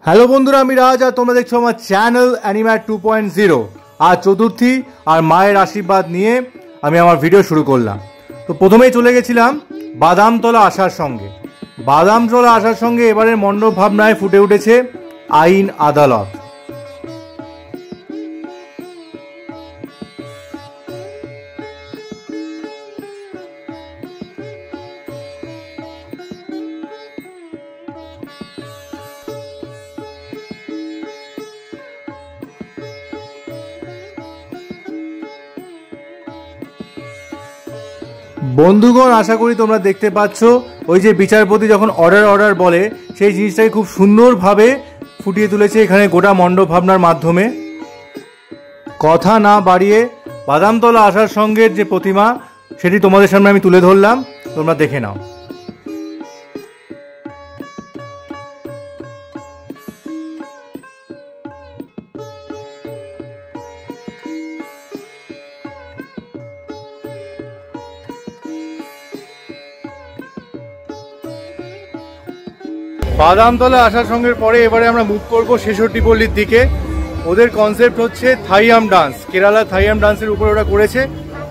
Hello বন্ধুরা, আমি রাজ আর তোমরা দেখছো আমার চ্যানেল অ্যানিম্যাট 2.0। আজ চতুর্থী আর মায়ের আশীর্বাদ নিয়ে আমি আমার ভিডিও শুরু করলাম। তো প্রথমেই চলে গেছিলাম বাদামতলা আসার সঙ্গে। বাদামতলা আসার সঙ্গে এবারের মণ্ডপ ভাবনায় ফুটে উঠেছে আইন আদালত। বন্ধুগণ, আশা করি তোমরা দেখতে পাচ্ছ ওই যে বিচারপতি যখন অর্ডার বলে সেই জিনিসটাকে খুব সুন্দরভাবে ফুটিয়ে তুলেছে এখানে গোটা মণ্ডপ ভাবনার মাধ্যমে। কথা না বাড়িয়ে বাদামতলা আসার সঙ্গের যে প্রতিমা সেটি তোমাদের সামনে আমি তুলে ধরলাম, তোমরা দেখে নাও। বাদামতলা আসার সঙ্গে পরে এবারে আমরা মুভ করবো ছেষট্টিপল্লির দিকে। ওদের কনসেপ্ট হচ্ছে থাইয়াম ডান্স, কেরালা থাইয়াম ডান্সের উপরে ওরা করেছে।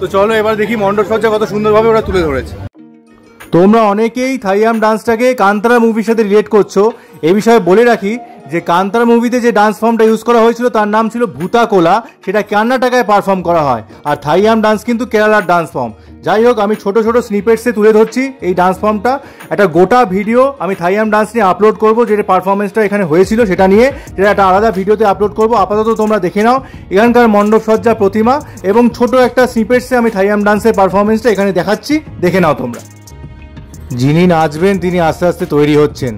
তো চলো এবার দেখি মণ্ডপ সজ্জা কত সুন্দরভাবে ওরা তুলে ধরেছে। তোমরা অনেকেই থাইয়াম ডান্সটাকে কান্তারা মুভির সাথে রিলেট করছো। এ বিষয়ে বলে রাখি যে কান্তারা মুভিতে যে ডান্স ফর্মটা ইউজ করা হয়েছিল তার নাম ছিল ভূতাকোলা, সেটা কর্ণাটকায় পারফর্ম করা হয়। আর থাইয়াম ডান্স কিন্তু কেরালার ডান্স ফর্ম। যাই হোক, আমি ছোট ছোট স্নিপেটসে তুলে ধরছি এই ডান্স ফর্মটা। একটা গোটা ভিডিও আমি থাইয়াম ডান্স নিয়ে আপলোড করবো, যেটা পারফরমেন্সটা এখানে হয়েছিল সেটা নিয়ে, যেটা একটা আলাদা ভিডিওতে আপলোড করবো। আপাতত তোমরা দেখে নাও এখানকার মণ্ডপ সজ্জা, প্রতিমা এবং ছোট একটা স্নিপেটসে আমি থাইয়াম ডান্সের পারফরমেন্সটা এখানে দেখাচ্ছি, দেখে নাও তোমরা। যিনি নাচবেন তিনি আস্তে আস্তে তৈরি হচ্ছেন।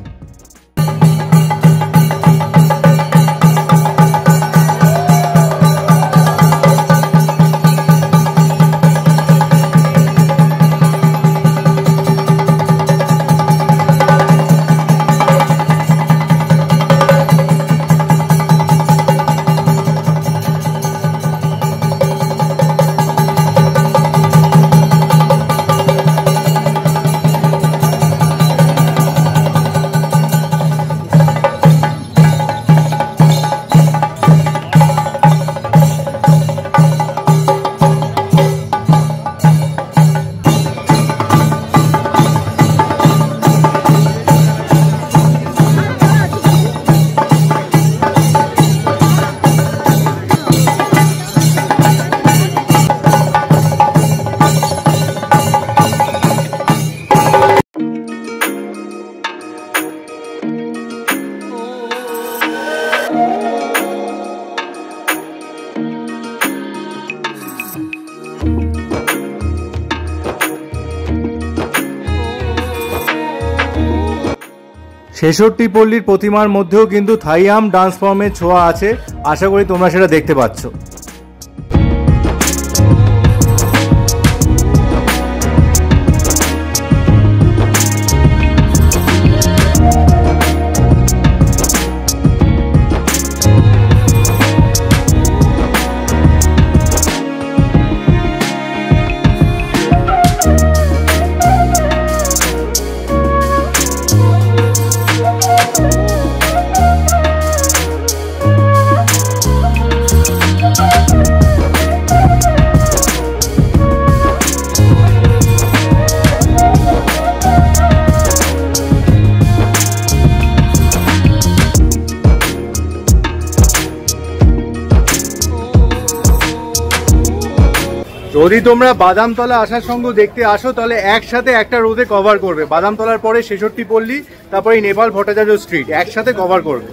ছেষট্টিপল্লির প্রতিমার মধ্যেও কিন্তু থাইয়াম ডান্স ফর্মের ছোঁয়া আছে। আশা করি তোমরা সেটা দেখতে পাচ্ছ। যদি তোমরা বাদামতলা আসার সঙ্গে দেখতে আসো তাহলে একসাথে একটা রোডে কভার করবে। বাদামতলার পরে ছেষট্টিপল্লি, তারপরে নেপাল ভট্টাচার্য স্ট্রিট একসাথে কভার করবে।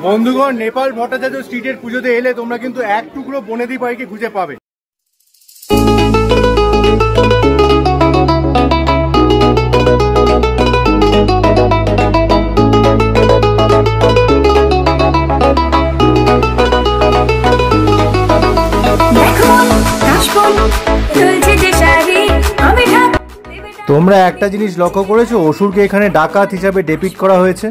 বন্ধুগণ, নেপাল ভট্টাচার্য স্ট্রিটের পুজোতে এলে তোমরা কিন্তু এক টুকরো বনেদি বাড়িকে খুঁজে পাবে। তোমরা একটা জিনিস লক্ষ্য করেছো, অসুরকে এখানে ডাকাত হিসাবে ডেপিক্ট করা হয়েছে।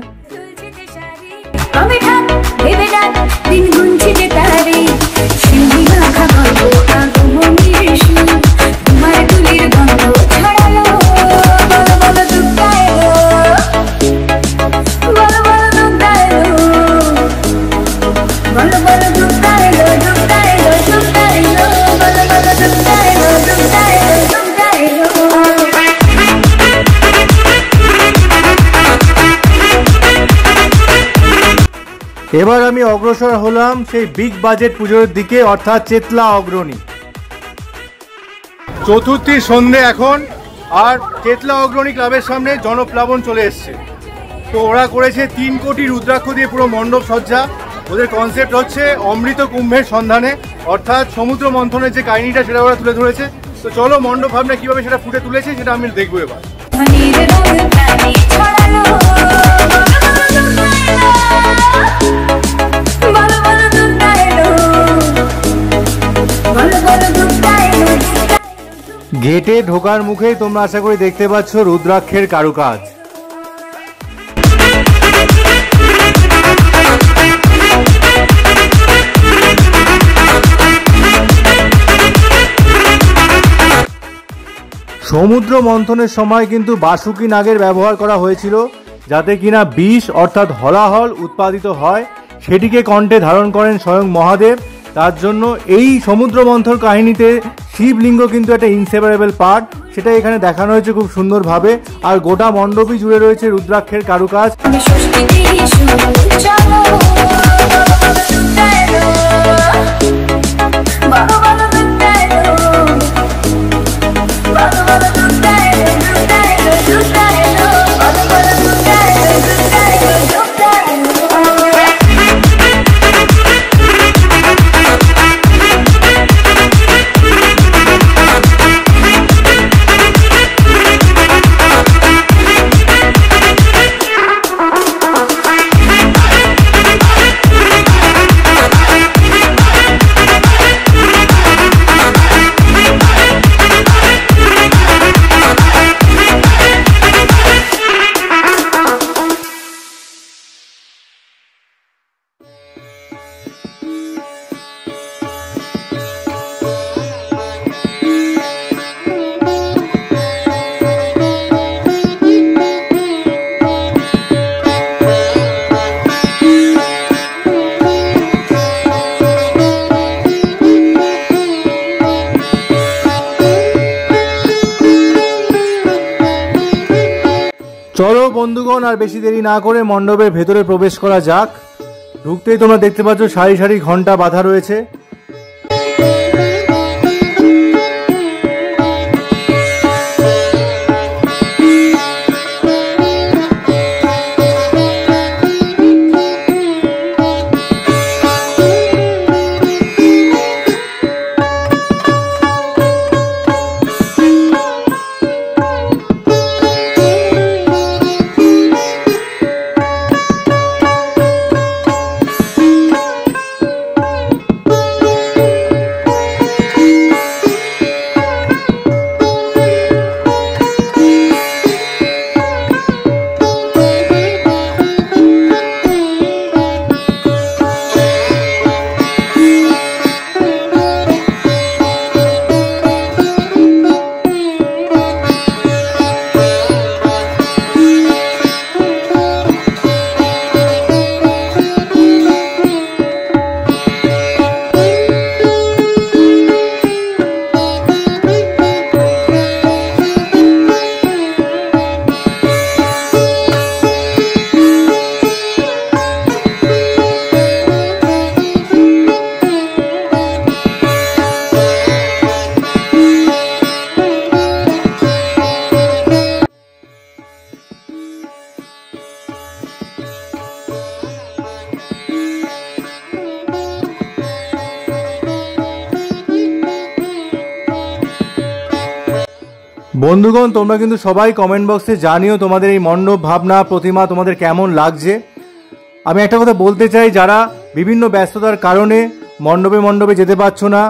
এবার আমি অগ্রসর হলাম সেই বিগ বাজেট পুজোর দিকে, অর্থাৎ চেতলা অগ্রণী। চতুর্থীর সন্ধে এখন, আর চেতলা অগ্রণী ক্লাবের সামনে জনপ্লাবন চলে এসছে। তো ওরা করেছে 3 কোটি রুদ্রাক্ষ দিয়ে পুরো মণ্ডপ সজ্জা। ওদের কনসেপ্ট হচ্ছে অমৃত কুম্ভের সন্ধানে, অর্থাৎ সমুদ্র মন্থনের যে কাহিনীটা সেটা ওরা তুলে ধরেছে। তো চলো মণ্ডপ ভাবনা কিভাবে সেটা ফুটে তুলেছে সেটা আমি দেখবো এবার। গেটে ঢোকার মুখেই তোমরা আশা করি দেখতে পাচ্ছ রুদ্রাক্ষের কারুকাজ। সমুদ্র মন্থনের সময় কিন্তু বাসুকি নাগের ব্যবহার করা হয়েছিল, যাতে কিনা বিষ অর্থাৎ হলাহল উৎপাদিত হয়। সেটিকে কণ্ঠে ধারণ করেন স্বয়ং মহাদেব। তার জন্য এই সমুদ্র মন্থন কাহিনীতে শিবলিঙ্গ কিন্তু একটা ইনসেপারেবল পার্ট, সেটা এখানে দেখানো হয়েছে খুব সুন্দরভাবে। আর গোটা মণ্ডপই জুড়ে রয়েছে রুদ্রাক্ষের কারুকাজ। চলো বন্ধুগণ, আর বেশি দেরি না করে মণ্ডপের ভেতরে প্রবেশ করা যাক। ঢুকতেই তোমরা দেখতে পাচ্ছ সারি সারি ঘন্টা বাঁধা রয়েছে। বন্ধুগণ, তোমরা কিন্তু সবাই কমেন্ট বক্সে জানিও তোমাদের এই মণ্ডপ ভাবনা প্রতিমা তোমাদের কেমন লাগছে। আমি একটা কথা বলতে চাই, যারা বিভিন্ন ব্যস্ততার কারণে মণ্ডপে যেতে পারছো না,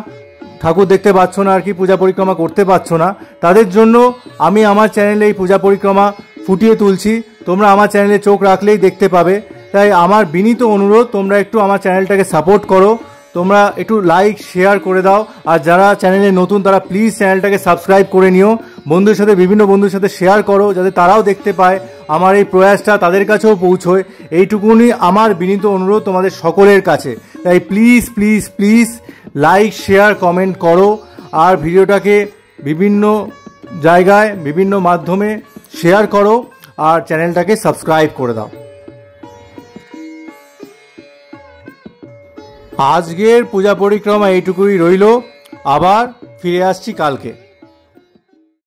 ঠাকুর দেখতে পাচ্ছ না আর কি, পূজা পরিক্রমা করতে পারছো না, তাদের জন্য আমি আমার চ্যানেলে এই পূজা পরিক্রমা ফুটিয়ে তুলছি। তোমরা আমার চ্যানেলে চোখ রাখলেই দেখতে পাবে। তাই আমার বিনীত অনুরোধ, তোমরা একটু আমার চ্যানেলটাকে সাপোর্ট করো, তোমরা একটু লাইক শেয়ার করে দাও। আর যারা চ্যানেলে নতুন তারা প্লিজ চ্যানেলটাকে সাবস্ক্রাইব করে নিও, বন্ধুদের সাথে বিভিন্ন বন্ধুদের সাথে শেয়ার করো, যাতে তারাও দেখতে পায়, আমার এই প্রয়াসটা তাদের কাছেও পৌঁছয়। এইটুকুনি আমার বিনীত অনুরোধ তোমাদের সকলের কাছে। তাই please please please like share comment করো, আর ভিডিওটাকে বিভিন্ন জায়গায় বিভিন্ন মাধ্যমে শেয়ার করো, আর চ্যানেলটাকে সাবস্ক্রাইব করে দাও। আজকের পূজা পরিক্রমা এইটুকুই রইল, আবার ফিরে আসছি কালকে।